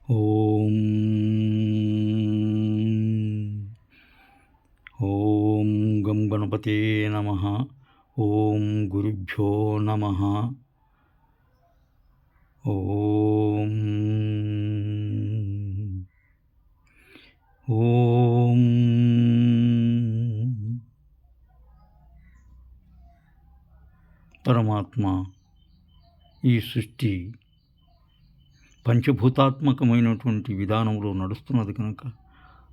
ఓం ఓం గం గణపతే నమః. ఓం గురుభ్యో నమః. ఓం ఓం పరమాత్మ ఈ సృష్టి పంచభూతాత్మకమైనటువంటి విధానంలో నడుస్తున్నది కనుక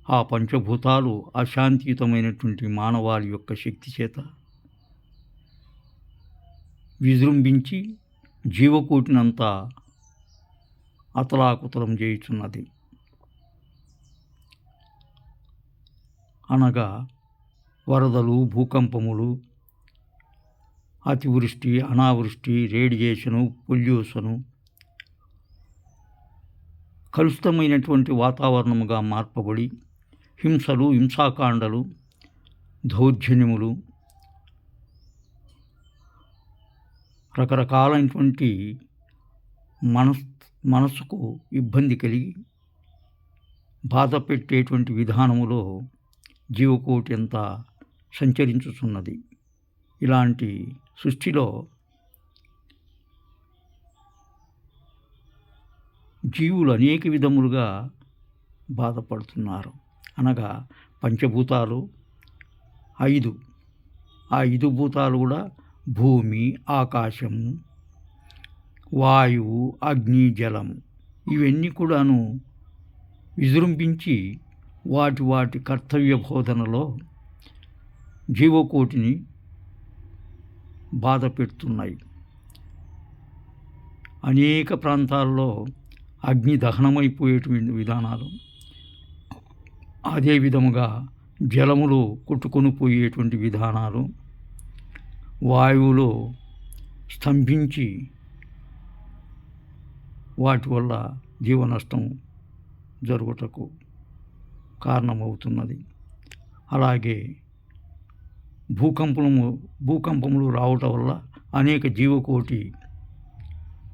ఆ పంచభూతాలు అశాంతియుతమైనటువంటి మానవాళి యొక్క శక్తి చేత విజృంభించి జీవకోటినంతా అతలాకుతలం చేయుచున్నది. అనగా వరదలు, భూకంపములు, అతివృష్టి, అనావృష్టి, రేడియేషను, పొల్యూషను, కలుషితమైనటువంటి వాతావరణముగా మార్పబడి హింసలు, హింసాకాండలు, దౌర్జన్యములు, రకరకాలైనటువంటి మనసుకు ఇబ్బంది కలిగి బాధ పెట్టేటువంటి విధానములో జీవకోటి అంతా సంచరించుచున్నది. ఇలాంటి సృష్టిలో జీవులు అనేక విధములుగా బాధపడుతున్నారు. అనగా పంచభూతాలు 5, ఆ 5 భూతాలు కూడా భూమి, ఆకాశము, వాయువు, అగ్ని, జలము, ఇవన్నీ కూడాను విజృంభించి వాటి కర్తవ్య బోధనలో జీవకోటిని బాధ పెడుతున్నాయి. అనేక ప్రాంతాల్లో అగ్ని దహనమైపోయేటువంటి విధానాలు, అదే విధముగా జలములో కొట్టుకొని పోయేటువంటి విధానాలు, వాయువులో స్తంభించి వాటి వల్ల జీవనష్టం జరుగుటకు కారణమవుతున్నది. అలాగే భూకంపములు రావటం వల్ల అనేక జీవకోటి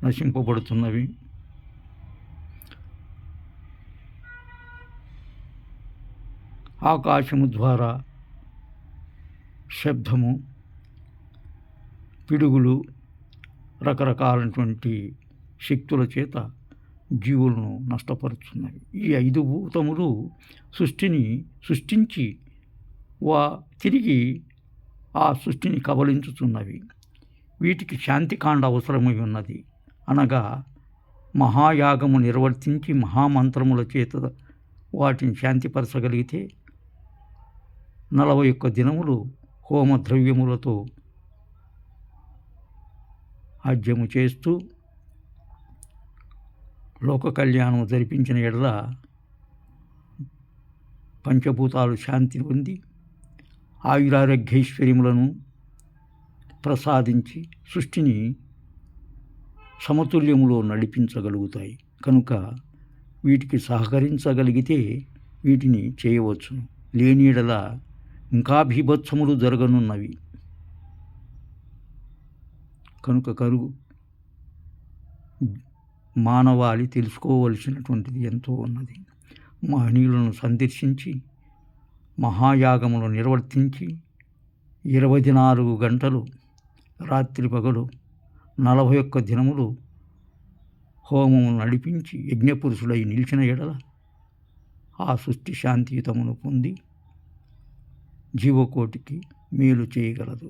నశింపబడుతున్నవి. ఆకాశము ద్వారా శబ్దము, పిడుగులు, రకరకాలైనటువంటి శక్తుల చేత జీవులను నష్టపరుచున్నవి. ఈ 5 భూతములు సృష్టిని సృష్టించి తిరిగి ఆ సృష్టిని కబలించుతున్నవి. వీటికి శాంతికాండ అవసరమై ఉన్నది. అనగా మహాయాగము నిర్వర్తించి మహామంత్రముల చేత వాటిని శాంతిపరచగలిగితే 41 దినములు హోమ ద్రవ్యములతో హజ్యము చేస్తూ లోక కళ్యాణం జరిపించిన ఎడల పంచభూతాలు శాంతి పొంది ఆయురారోగ్యైశ్వర్యములను ప్రసాదించి సృష్టిని సమతుల్యములో నడిపించగలుగుతాయి. కనుక వీటికి సహకరించగలిగితే వీటిని చేయవచ్చును. లేని ఎడల ఇంకా బీభత్సములు జరగనున్నవి. కనుక మానవాళి తెలుసుకోవలసినటువంటిది ఎంతో ఉన్నది. మహనీయులను సందర్శించి మహాయాగములు నిర్వర్తించి 24 గంటలు రాత్రి పగలు 41 దినములు హోమము నడిపించి యజ్ఞపురుషుడై నిలిచిన ఎడల ఆ సృష్టి శాంతియుతమును పొంది జీవకోటికి మేలు చేయగలదు.